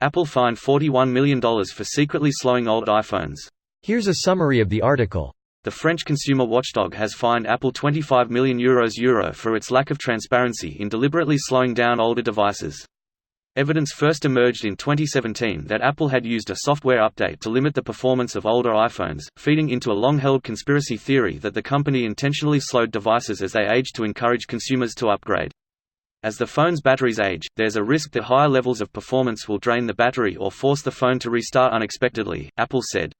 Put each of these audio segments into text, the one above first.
Apple fined $41 million for secretly slowing old iPhones. Here's a summary of the article. The French consumer watchdog has fined Apple €25 million for its lack of transparency in deliberately slowing down older devices. Evidence first emerged in 2017 that Apple had used a software update to limit the performance of older iPhones, feeding into a long-held conspiracy theory that the company intentionally slowed devices as they aged to encourage consumers to upgrade. As the phone's batteries age, there's a risk that higher levels of performance will drain the battery or force the phone to restart unexpectedly, Apple said.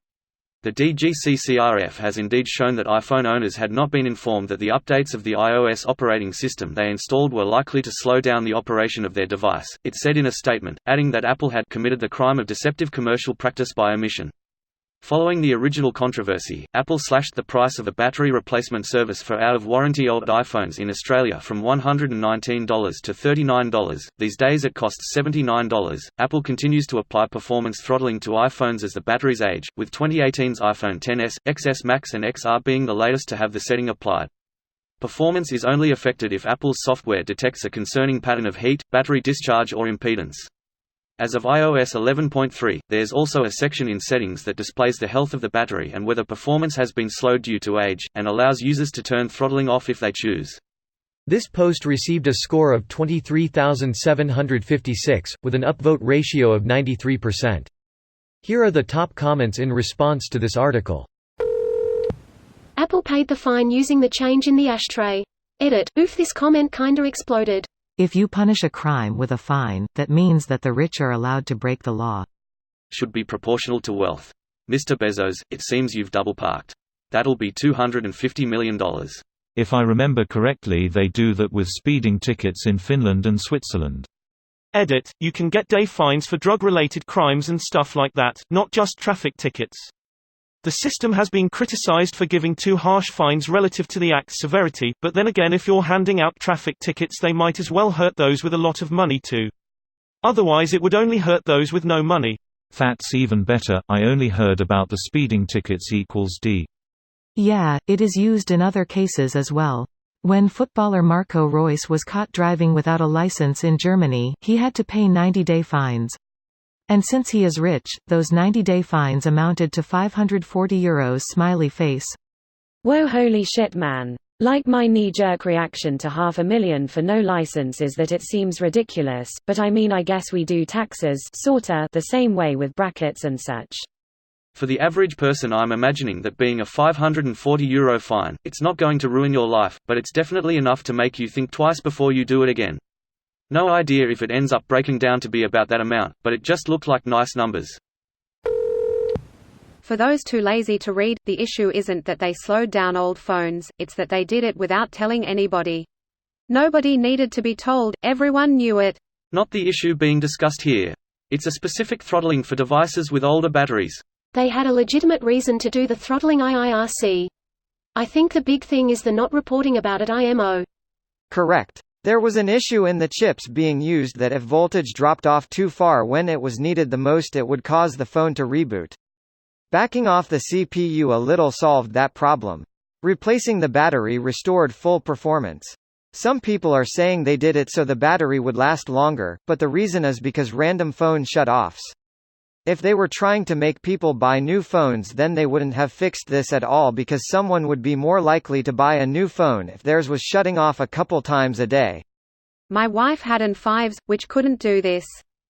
The DGCCRF has indeed shown that iPhone owners had not been informed that the updates of the iOS operating system they installed were likely to slow down the operation of their device, it said in a statement, adding that Apple had committed the crime of deceptive commercial practice by omission. Following the original controversy, Apple slashed the price of a battery replacement service for out-of-warranty old iPhones in Australia from $119 to $39. These days it costs $79. Apple continues to apply performance throttling to iPhones as the batteries age, with 2018's iPhone XS, XS Max and XR being the latest to have the setting applied. Performance is only affected if Apple's software detects a concerning pattern of heat, battery discharge or impedance. As of iOS 11.3, there's also a section in Settings that displays the health of the battery and whether performance has been slowed due to age, and allows users to turn throttling off if they choose. This post received a score of 23,756, with an upvote ratio of 93%. Here are the top comments in response to this article. Apple paid the fine using the change in the ashtray. Edit. Oof, this comment kinda exploded. If you punish a crime with a fine, that means that the rich are allowed to break the law. Should be proportional to wealth. Mr. Bezos, it seems you've double-parked. That'll be $250 million. If I remember correctly, they do that with speeding tickets in Finland and Switzerland. Edit. You can get day fines for drug-related crimes and stuff like that, not just traffic tickets. The system has been criticized for giving too harsh fines relative to the act's severity, but then again, if you're handing out traffic tickets, they might as well hurt those with a lot of money too. Otherwise it would only hurt those with no money. That's even better. I only heard about the speeding tickets equals D. Yeah, it is used in other cases as well. When footballer Marco Reus was caught driving without a license in Germany, he had to pay 90-day fines. And since he is rich, those 90-day fines amounted to €540. Smiley face. Whoa, holy shit, man. Like, my knee-jerk reaction to $500,000 for no license is that it seems ridiculous, but I mean, I guess we do taxes sorta the same way with brackets and such. For the average person, I'm imagining that being a €540 fine, it's not going to ruin your life, but it's definitely enough to make you think twice before you do it again. No idea if it ends up breaking down to be about that amount, but it just looked like nice numbers. For those too lazy to read, the issue isn't that they slowed down old phones, it's that they did it without telling anybody. Nobody needed to be told, everyone knew it. Not the issue being discussed here. It's a specific throttling for devices with older batteries. They had a legitimate reason to do the throttling IIRC. I think the big thing is the not reporting about it IMO. Correct. There was an issue in the chips being used that if voltage dropped off too far when it was needed the most, it would cause the phone to reboot. Backing off the CPU a little solved that problem. Replacing the battery restored full performance. Some people are saying they did it so the battery would last longer, but the reason is because random phone shut-offs. If they were trying to make people buy new phones, then they wouldn't have fixed this at all, because someone would be more likely to buy a new phone if theirs was shutting off a couple times a day. My wife had an i5s, which couldn't do this.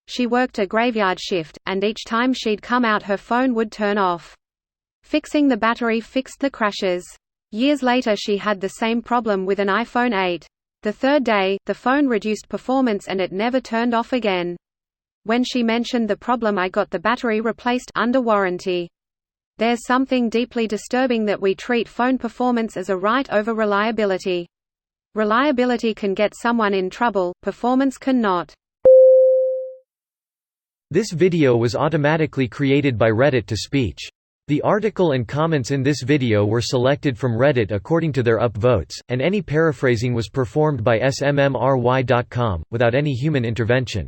She worked a graveyard shift, and each time she'd come out her phone would turn off. Fixing the battery fixed the crashes. Years later she had the same problem with an iPhone 8. The third day, the phone reduced performance and it never turned off again. When she mentioned the problem, I got the battery replaced under warranty. There's something deeply disturbing that we treat phone performance as a right over reliability. Reliability can get someone in trouble, performance cannot. This video was automatically created by Reddit to speech. The article and comments in this video were selected from Reddit according to their upvotes, and any paraphrasing was performed by smmry.com, without any human intervention.